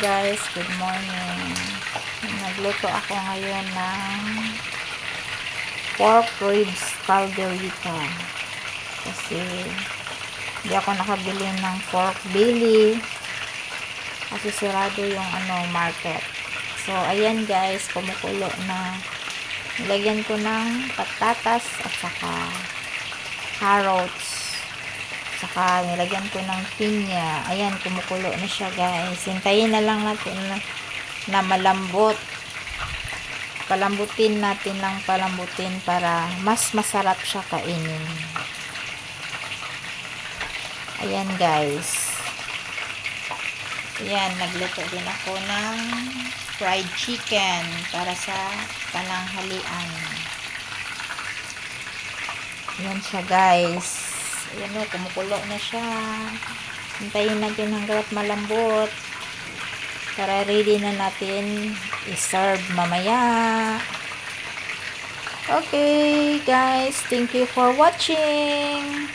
guys, good morning. Nagluto ako ngayon ng pork ribs calderita kasi hindi ako nakabili ng pork belly kasi sirado yung market. So ayan guys, kumukulo na. Nilagyan ko ng patatas at saka carrots. Saka nilagyan ko ng pinya. Ayan, kumukulo na siya guys. Hintayin na lang natin na malambot. Palambutin natin lang palambutin para mas masarap siya kainin. Ayan guys. Ayan, nagluto din ako ng fried chicken para sa pananghalian. Ayan siya guys. Ayan o, kumukulo na siya. Hintayin natin hanggang malambot para ready na natin i-serve mamaya. Okay guys, thank you for watching.